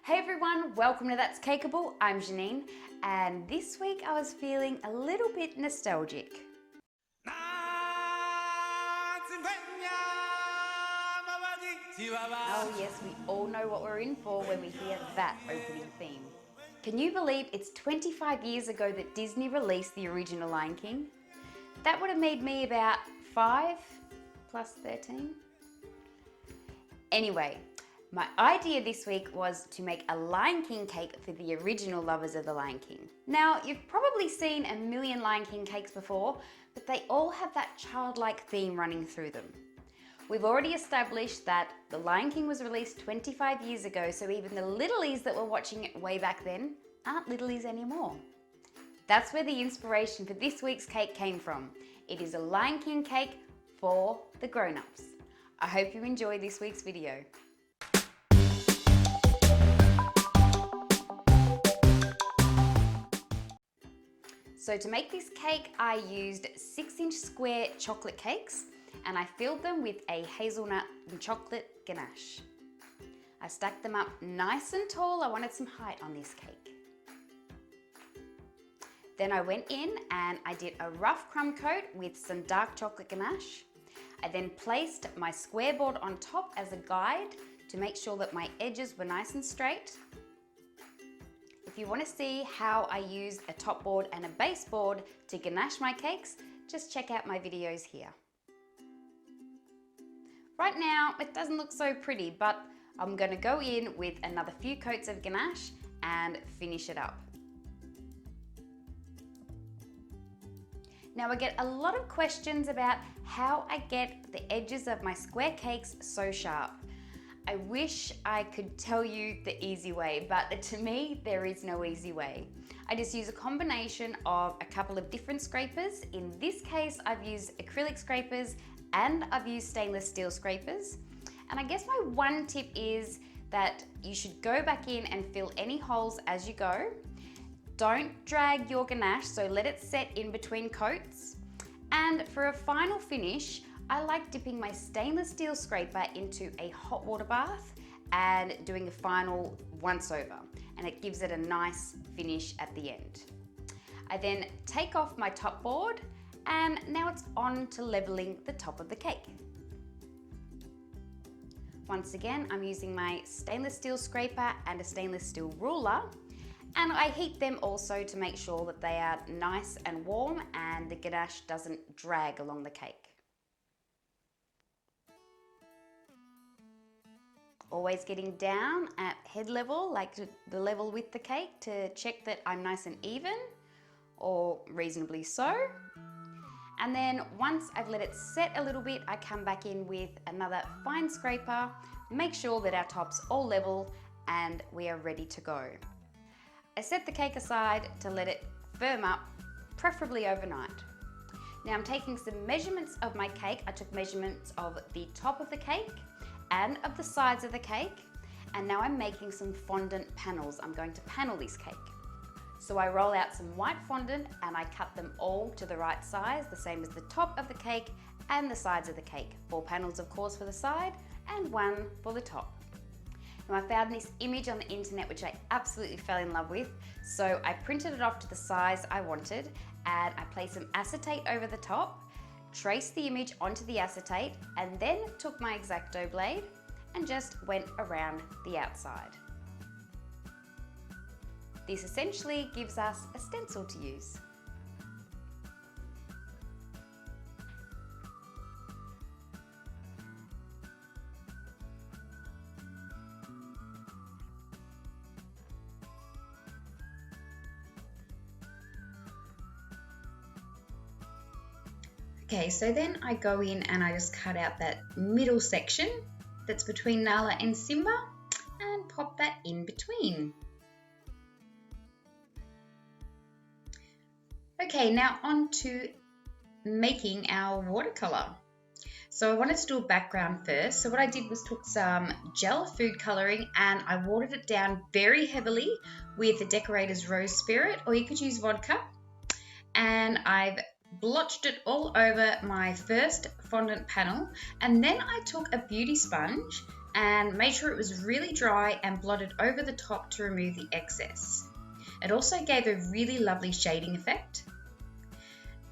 Hey everyone, welcome to That's Cakeable. I'm Janine, and this week I was feeling a little bit nostalgic. Oh yes, we all know what we're in for when we hear that opening theme. Can you believe it's 25 years ago that Disney released the original Lion King? That would have made me about 5 plus 13. Anyway, my idea this week was to make a Lion King cake for the original lovers of the Lion King. Now, you've probably seen a million Lion King cakes before, but they all have that childlike theme running through them. We've already established that the Lion King was released 25 years ago, so even the littlies that were watching it way back then aren't littlies anymore. That's where the inspiration for this week's cake came from. It is a Lion King cake for the grown-ups. I hope you enjoy this week's video. So to make this cake, I used 6-inch square chocolate cakes and I filled them with a hazelnut and chocolate ganache. I stacked them up nice and tall. I wanted some height on this cake. Then I went in and I did a rough crumb coat with some dark chocolate ganache. I then placed my square board on top as a guide to make sure that my edges were nice and straight. If you want to see how I use a top board and a base board to ganache my cakes, just check out my videos here. Right now, it doesn't look so pretty, but I'm going to go in with another few coats of ganache and finish it up. Now I get a lot of questions about how I get the edges of my square cakes so sharp. I wish I could tell you the easy way, but to me, there is no easy way. I just use a combination of a couple of different scrapers. In this case, I've used acrylic scrapers and I've used stainless steel scrapers. And I guess my one tip is that you should go back in and fill any holes as you go. Don't drag your ganache, so let it set in between coats. And for a final finish, I like dipping my stainless steel scraper into a hot water bath and doing a final once over, and it gives it a nice finish at the end. I then take off my top board and now it's on to leveling the top of the cake. Once again, I'm using my stainless steel scraper and a stainless steel ruler, and I heat them also to make sure that they are nice and warm and the ganache doesn't drag along the cake. Always getting down at head level, like the level with the cake, to check that I'm nice and even, or reasonably so. And then once I've let it set a little bit, I come back in with another fine scraper, make sure that our top's all level and we are ready to go. I set the cake aside to let it firm up, preferably overnight. Now I'm taking some measurements of my cake. I took measurements of the top of the cake and of the sides of the cake, and now I'm making some fondant panels. I'm going to panel this cake. So I roll out some white fondant and I cut them all to the right size, the same as the top of the cake and the sides of the cake. 4 panels of course for the side and 1 for the top. Now I found this image on the internet which I absolutely fell in love with, so I printed it off to the size I wanted and I placed some acetate over the top, traced the image onto the acetate, and then took my X-Acto blade and just went around the outside. This essentially gives us a stencil to use. Okay, so then I go in and I just cut out that middle section that's between Nala and Simba and pop that in between. Okay, now on to making our watercolor. So I wanted to do a background first. So what I did was took some gel food coloring and I watered it down very heavily with the Decorator's Rose Spirit, or you could use vodka. And I've blotched it all over my first fondant panel, and then I took a beauty sponge and made sure it was really dry and blotted over the top to remove the excess. It also gave a really lovely shading effect.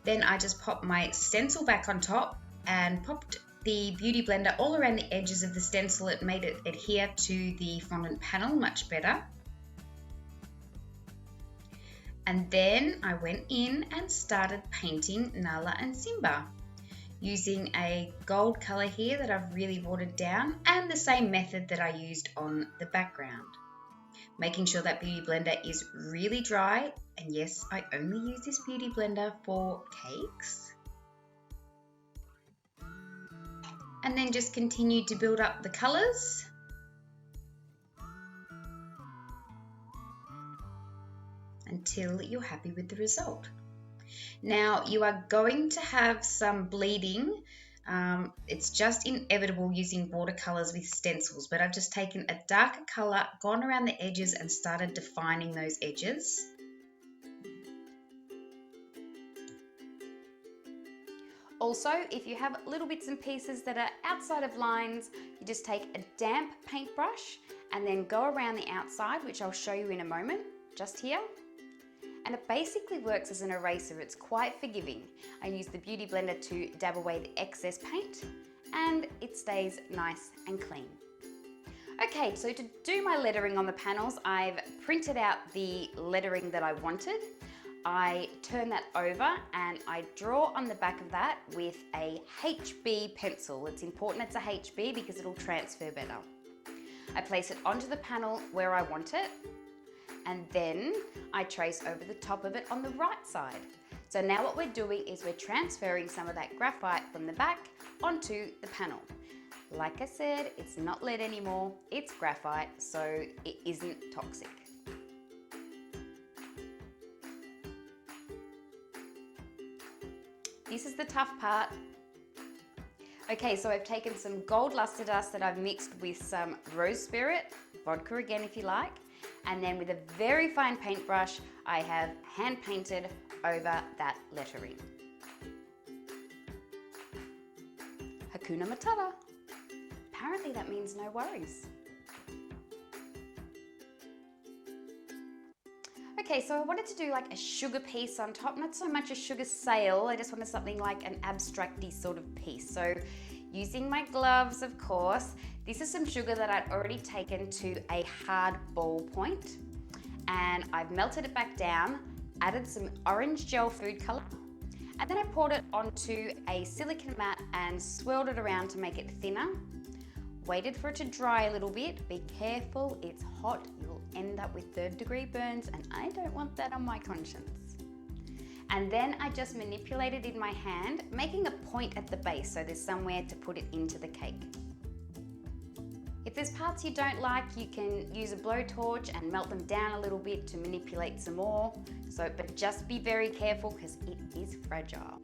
Then I just popped my stencil back on top and popped the Beauty Blender all around the edges of the stencil. It made it adhere to the fondant panel much better. And then I went in and started painting Nala and Simba using a gold colour here that I've really watered down, and the same method that I used on the background. Making sure that Beauty Blender is really dry, and yes, I only use this Beauty Blender for cakes. And then just continue to build up the colours. Until you're happy with the result. Now you are going to have some bleeding. It's just inevitable using watercolors with stencils, but I've just taken a darker color, gone around the edges and started defining those edges. Also, if you have little bits and pieces that are outside of lines, you just take a damp paintbrush and then go around the outside, which I'll show you in a moment, just here. And it basically works as an eraser. It's quite forgiving. I use the Beauty Blender to dab away the excess paint and it stays nice and clean. Okay, so to do my lettering on the panels, I've printed out the lettering that I wanted. I turn that over and I draw on the back of that with a HB pencil. It's important it's a HB because it'll transfer better. I place it onto the panel where I want it, and then I trace over the top of it on the right side. So now what we're doing is we're transferring some of that graphite from the back onto the panel. Like I said, it's not lead anymore, it's graphite, so it isn't toxic. This is the tough part. Okay, so I've taken some gold luster dust that I've mixed with some rose spirit, vodka again if you like, and then with a very fine paintbrush, I have hand painted over that lettering. Hakuna Matata. Apparently that means no worries. Okay, so I wanted to do like a sugar piece on top, not so much a sugar sail, I just wanted something like an abstracty sort of piece. So using my gloves, of course, this is some sugar that I'd already taken to a hard ball point, and I've melted it back down, added some orange gel food color, and then I poured it onto a silicone mat and swirled it around to make it thinner. Waited for it to dry a little bit. Be careful, it's hot. You'll end up with 3rd degree burns, and I don't want that on my conscience. And then I just manipulate it in my hand, making a point at the base so there's somewhere to put it into the cake. If there's parts you don't like, you can use a blowtorch and melt them down a little bit to manipulate some more. But just be very careful because it is fragile.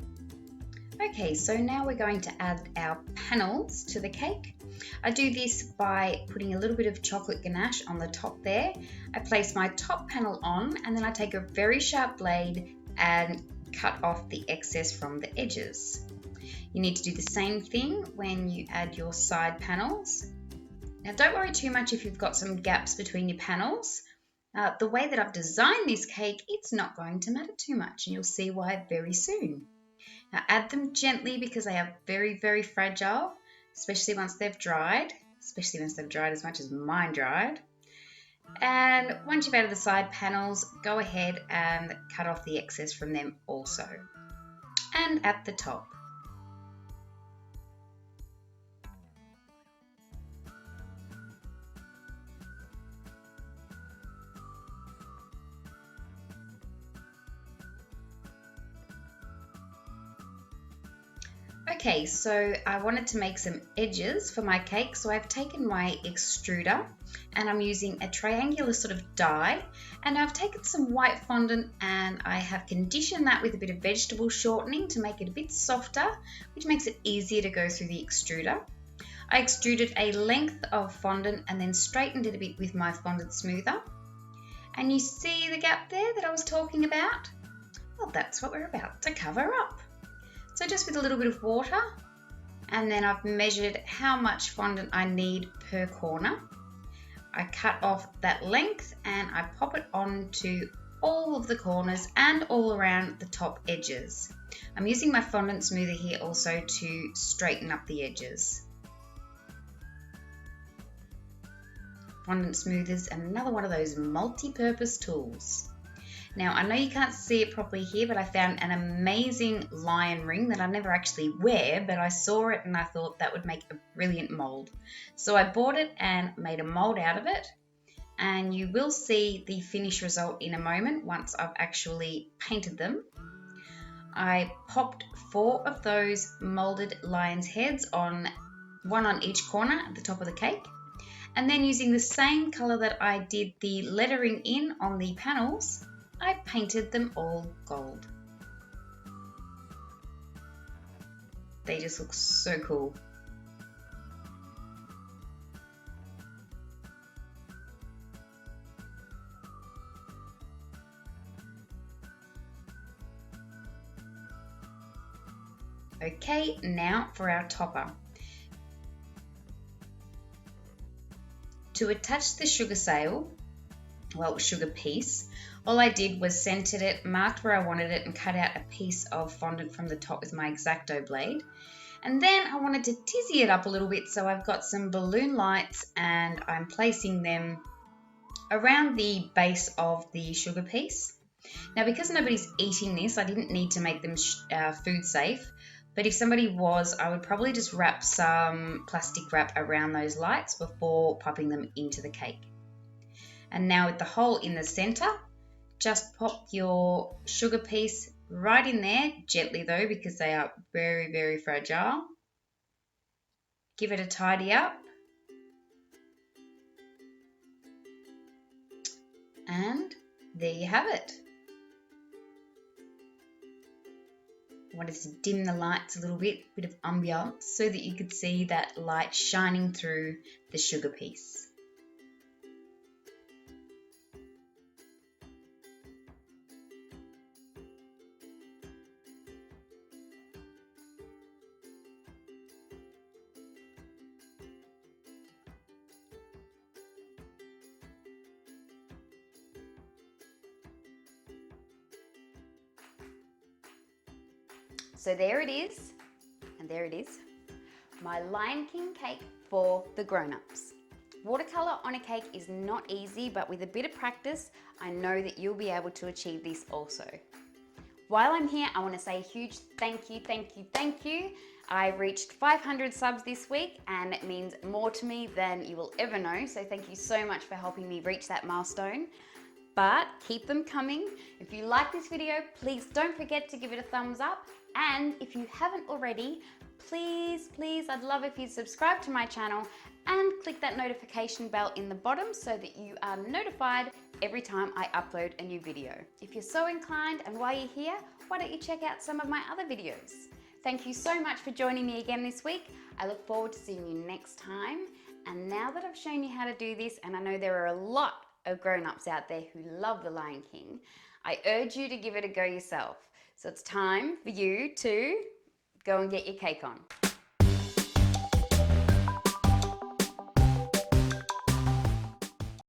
Okay, so now we're going to add our panels to the cake. I do this by putting a little bit of chocolate ganache on the top there. I place my top panel on, and then I take a very sharp blade and cut off the excess from the edges. You need to do the same thing when you add your side panels. Now don't worry too much if you've got some gaps between your panels. The way that I've designed this cake, it's not going to matter too much, and you'll see why very soon. Now add them gently because they are very, very fragile, especially once they've dried, as much as mine dried. And once you've added the side panels, go ahead and cut off the excess from them also. And at the top. Okay, so I wanted to make some edges for my cake, so I've taken my extruder and I'm using a triangular sort of die, and I've taken some white fondant and I have conditioned that with a bit of vegetable shortening to make it a bit softer, which makes it easier to go through the extruder. I extruded a length of fondant and then straightened it a bit with my fondant smoother. And you see the gap there that I was talking about? Well, that's what we're about to cover up. So just with a little bit of water, and then I've measured how much fondant I need per corner. I cut off that length and I pop it onto all of the corners and all around the top edges. I'm using my fondant smoother here also to straighten up the edges. Fondant smoothers, another one of those multi-purpose tools. Now I know you can't see it properly here, but I found an amazing lion ring that I never actually wear, but I saw it and I thought that would make a brilliant mold. So I bought it and made a mold out of it, and you will see the finished result in a moment once I've actually painted them. I popped 4 of those molded lion's heads on, one on each corner at the top of the cake. And then using the same color that I did the lettering in on the panels, I painted them all gold. They just look so cool. Okay, now for our topper. To attach the sugar sail, well, sugar piece, all I did was centered it, marked where I wanted it, and cut out a piece of fondant from the top with my X-Acto blade. And then I wanted to tizzy it up a little bit, so I've got some balloon lights and I'm placing them around the base of the sugar piece. Now, because nobody's eating this, I didn't need to make them food safe. But if somebody was, I would probably just wrap some plastic wrap around those lights before popping them into the cake. And now with the hole in the center, just pop your sugar piece right in there, gently though, because they are very, very fragile. Give it a tidy up. And there you have it. I wanted to dim the lights a little bit of ambiance, so that you could see that light shining through the sugar piece. So there it is, and there it is, my Lion King cake for the grown-ups. Watercolor on a cake is not easy, but with a bit of practice, I know that you'll be able to achieve this also. While I'm here, I want to say a huge thank you, thank you, thank you. I reached 500 subs this week, and it means more to me than you will ever know, so thank you so much for helping me reach that milestone. But keep them coming. If you like this video, please don't forget to give it a thumbs up. And if you haven't already, please, I'd love if you subscribe to my channel and click that notification bell in the bottom so that you are notified every time I upload a new video. If you're so inclined, and while you're here, why don't you check out some of my other videos? Thank you so much for joining me again this week. I look forward to seeing you next time. And now that I've shown you how to do this, and I know there are a lot of grown-ups out there who love The Lion King, I urge you to give it a go yourself. So it's time for you to go and get your cake on.